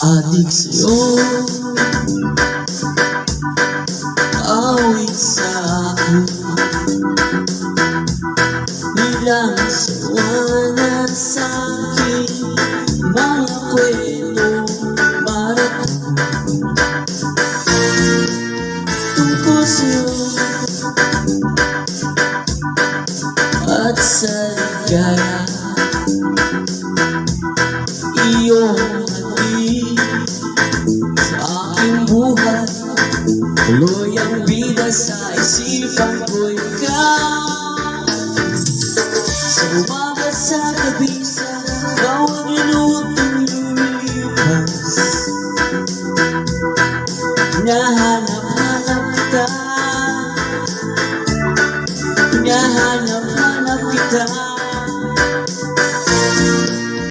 Adik sa'yo, awit sa akin, bilang sawa na sa'kin, mga kwento marating tungkol sa'yo at sa ligaya. Iyong hatid sa aking buhay, tuloy ang bida sa isipan ko ikaw. Sa umaga sa gabi,